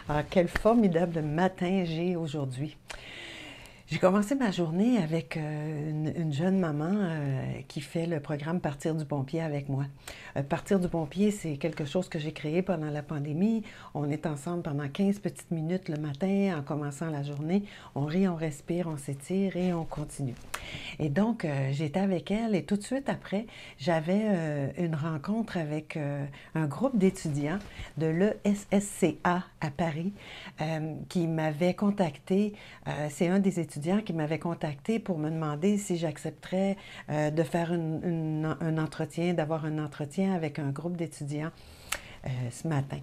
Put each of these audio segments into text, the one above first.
Ah, quel formidable matin j'ai aujourd'hui. J'ai commencé ma journée avec une jeune maman qui fait le programme Partir du bon pied avec moi. Partir du bon pied, c'est quelque chose que j'ai créé pendant la pandémie. On est ensemble pendant 15 petites minutes le matin en commençant la journée. On rit, on respire, on s'étire et on continue. Et donc, j'étais avec elle et tout de suite après, j'avais une rencontre avec un groupe d'étudiants de l'ESSCA à Paris qui m'avait contacté. C'est un des étudiants qui m'avait contacté pour me demander si j'accepterais de faire un entretien, d'avoir un entretien avec un groupe d'étudiants ce matin.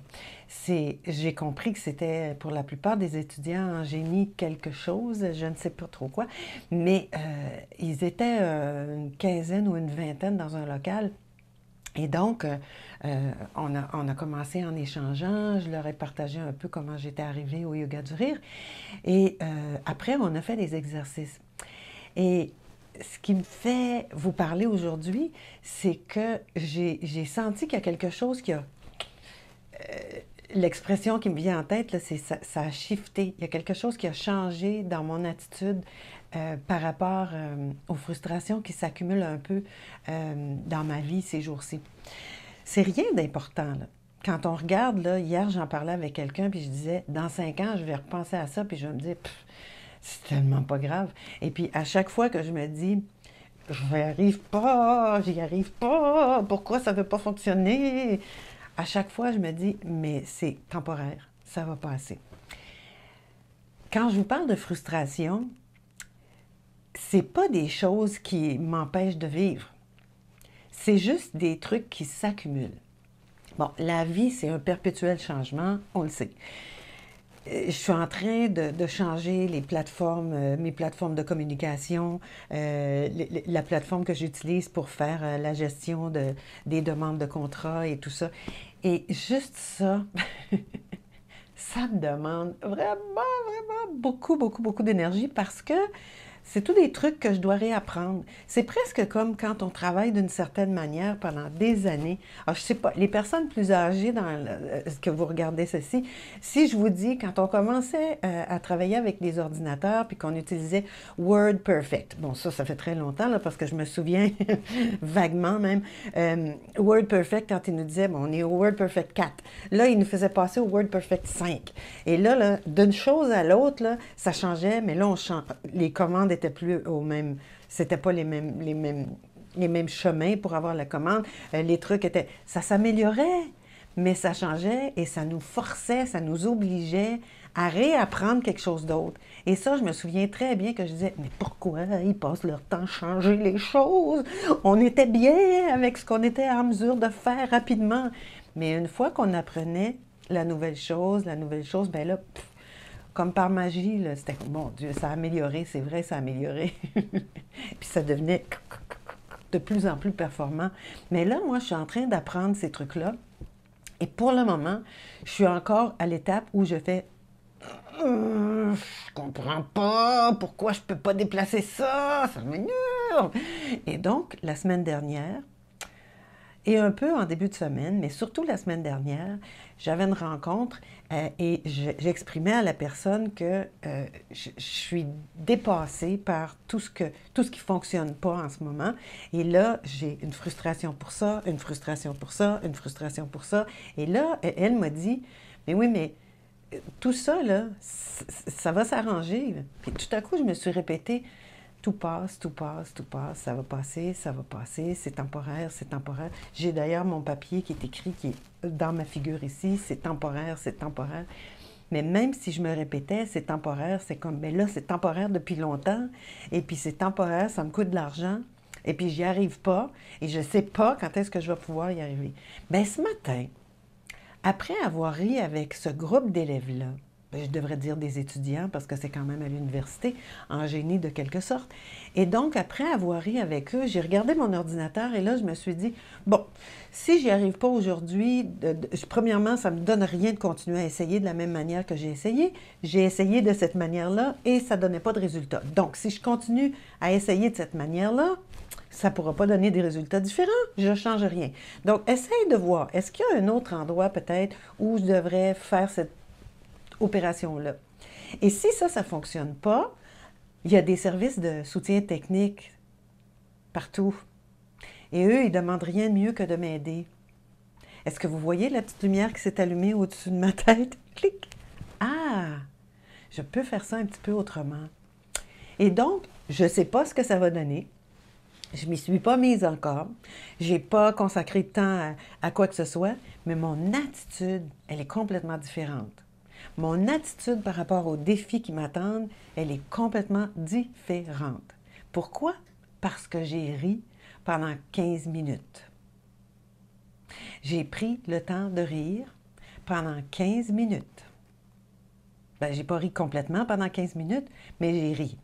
J'ai compris que c'était pour la plupart des étudiants en génie quelque chose, je ne sais pas trop quoi, mais ils étaient une quinzaine ou une vingtaine dans un local. Et donc, on a commencé en échangeant, je leur ai partagé un peu comment j'étais arrivée au yoga du rire. Et après, on a fait des exercices. Et ce qui me fait vous parler aujourd'hui, c'est que j'ai senti qu'il y a quelque chose qui a l'expression qui me vient en tête, c'est ça a shifté. Il y a quelque chose qui a changé dans mon attitude par rapport aux frustrations qui s'accumulent un peu dans ma vie ces jours-ci. C'est rien d'important, là. Quand on regarde, là, hier, j'en parlais avec quelqu'un, puis je disais, dans 5 ans, je vais repenser à ça, puis je vais me dire, c'est tellement pas grave. Et puis, à chaque fois que je me dis, je n'y arrive pas, pourquoi ça ne veut pas fonctionner? À chaque fois, je me dis, mais c'est temporaire, ça va passer. Quand je vous parle de frustration, c'est pas des choses qui m'empêchent de vivre. C'est juste des trucs qui s'accumulent. Bon, la vie, c'est un perpétuel changement, on le sait. Je suis en train de changer les plateformes, mes plateformes de communication, la plateforme que j'utilise pour faire la gestion des demandes de contrat et tout ça. Et juste ça, ça me demande vraiment beaucoup d'énergie parce que c'est tous des trucs que je dois réapprendre. C'est presque comme quand on travaille d'une certaine manière pendant des années. Alors, je sais pas, les personnes plus âgées que vous regardez ceci, si je vous dis, quand on commençait à travailler avec des ordinateurs puis qu'on utilisait Word Perfect, bon, ça fait très longtemps, là, parce que je me souviens vaguement même, Word Perfect, quand il nous disait, bon, on est au Word Perfect 4, là, il nous faisait passer au Word Perfect 5. Et là d'une chose à l'autre, là, ça changeait, mais là, les commandes n'étaient plus au même, c'était pas les mêmes chemins pour avoir la commande. Les trucs étaient, ça s'améliorait, mais ça changeait et ça nous forçait, ça nous obligeait à réapprendre quelque chose d'autre. Et ça, je me souviens très bien que je disais, mais pourquoi ils passent leur temps à changer les choses? On était bien avec ce qu'on était en mesure de faire rapidement. Mais une fois qu'on apprenait la nouvelle chose, ben là, comme par magie, là, c'était comme, mon Dieu, ça a amélioré, c'est vrai, ça a amélioré. Puis ça devenait de plus en plus performant. Mais là, moi, je suis en train d'apprendre ces trucs-là. Et pour le moment, je suis encore à l'étape où je fais je comprends pas pourquoi je peux pas déplacer ça, ça m'énerve. Et donc, la semaine dernière, et un peu en début de semaine, mais surtout la semaine dernière, j'avais une rencontre et j'exprimais à la personne que je suis dépassée par tout ce qui ne fonctionne pas en ce moment. Et là, j'ai une frustration pour ça, une frustration pour ça, une frustration pour ça. Et là, elle m'a dit, mais oui, mais tout ça, là, ça va s'arranger. Puis tout à coup, je me suis répétée, tout passe, ça va passer, c'est temporaire, c'est temporaire. J'ai d'ailleurs mon papier qui est écrit, qui est dans ma figure ici, c'est temporaire, c'est temporaire. Mais même si je me répétais, c'est temporaire, c'est comme, mais là, c'est temporaire depuis longtemps, et puis c'est temporaire, ça me coûte de l'argent, et puis j'y arrive pas, et je sais pas quand est-ce que je vais pouvoir y arriver. Bien, ce matin, après avoir ri avec ce groupe d'élèves-là, je devrais dire des étudiants parce que c'est quand même à l'université, en génie de quelque sorte. Et donc, après avoir ri avec eux, j'ai regardé mon ordinateur et là, je me suis dit, bon, si j'y arrive pas aujourd'hui, premièrement, ça me donne rien de continuer à essayer de la même manière que j'ai essayé. J'ai essayé de cette manière-là et ça donnait pas de résultat. Donc, si je continue à essayer de cette manière-là, ça ne pourra pas donner des résultats différents. Je ne change rien. Donc, essaye de voir, est-ce qu'il y a un autre endroit peut-être où je devrais faire cette opération-là? Et si ça ne fonctionne pas, il y a des services de soutien technique partout. Et eux, ils ne demandent rien de mieux que de m'aider. Est-ce que vous voyez la petite lumière qui s'est allumée au-dessus de ma tête? Clic! Ah! Je peux faire ça un petit peu autrement. Et donc, je ne sais pas ce que ça va donner. Je ne m'y suis pas mise encore. Je n'ai pas consacré de temps à quoi que ce soit, mais mon attitude, elle est complètement différente. Mon attitude par rapport aux défis qui m'attendent, elle est complètement différente. Pourquoi? Parce que j'ai ri pendant 15 minutes. J'ai pris le temps de rire pendant 15 minutes. Ben, je n'ai pas ri complètement pendant 15 minutes, mais j'ai ri.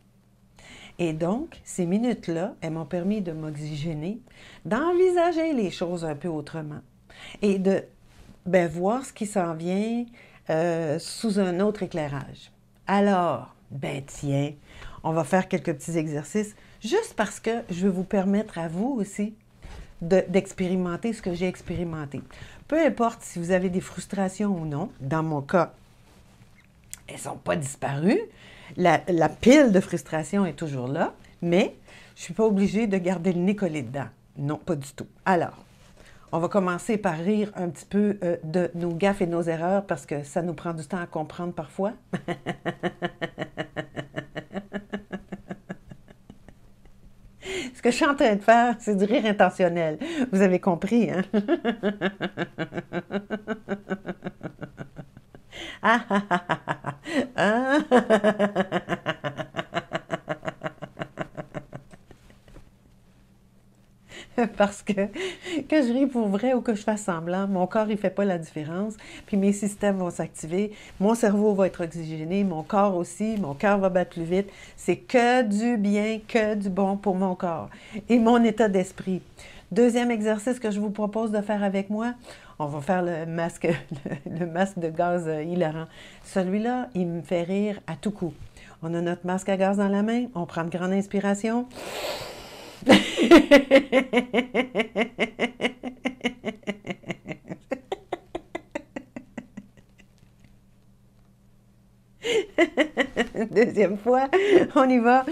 Et donc, ces minutes-là, elles m'ont permis de m'oxygéner, d'envisager les choses un peu autrement et de voir ce qui s'en vient sous un autre éclairage. Alors, tiens, on va faire quelques petits exercices juste parce que je veux vous permettre à vous aussi d'expérimenter ce que j'ai expérimenté. Peu importe si vous avez des frustrations ou non, dans mon cas, elles ne sont pas disparues. La pile de frustration est toujours là, mais je ne suis pas obligée de garder le nez collé dedans. Non, pas du tout. Alors, on va commencer par rire un petit peu de nos gaffes et nos erreurs parce que ça nous prend du temps à comprendre parfois. Ce que je suis en train de faire, c'est du rire intentionnel. Vous avez compris, hein? Ah, ah, ah, ah, ah, parce que je ris pour vrai ou que je fasse semblant, mon corps, il ne fait pas la différence. Puis mes systèmes vont s'activer, mon cerveau va être oxygéné, mon corps aussi, mon cœur va battre plus vite. C'est que du bien, que du bon pour mon corps et mon état d'esprit. Deuxième exercice que je vous propose de faire avec moi, on va faire le masque de gaz hilarant. Celui-là, il me fait rire à tout coup. On a notre masque à gaz dans la main, on prend une grande inspiration. Deuxième fois, on y va.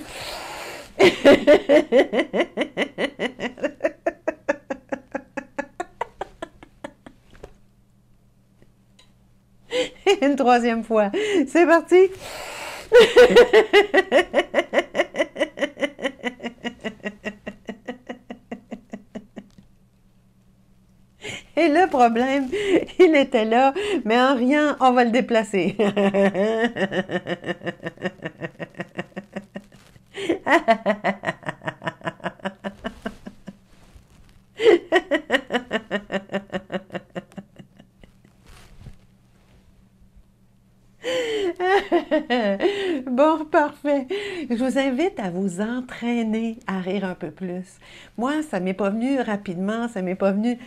Une troisième fois. C'est parti. Et le problème, il était là, mais en riant, on va le déplacer. Bon, parfait. Je vous invite à vous entraîner à rire un peu plus. Moi, ça m'est pas venu rapidement, ça m'est pas venu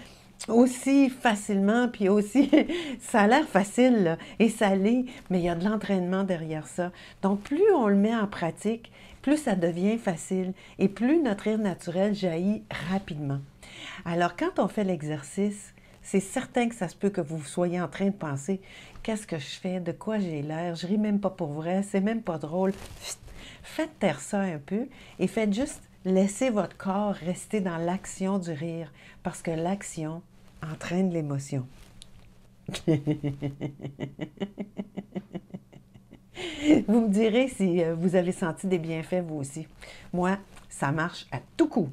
aussi facilement, puis aussi, ça a l'air facile, là, et ça l'est, mais il y a de l'entraînement derrière ça. Donc, plus on le met en pratique, plus ça devient facile, et plus notre rire naturel jaillit rapidement. Alors, quand on fait l'exercice, c'est certain que ça se peut que vous soyez en train de penser « Qu'est-ce que je fais? De quoi j'ai l'air? Je ris même pas pour vrai, c'est même pas drôle. » Faites taire ça un peu et faites juste laisser votre corps rester dans l'action du rire parce que l'action entraîne l'émotion. Vous me direz si vous avez senti des bienfaits vous aussi. Moi, ça marche à tout coup.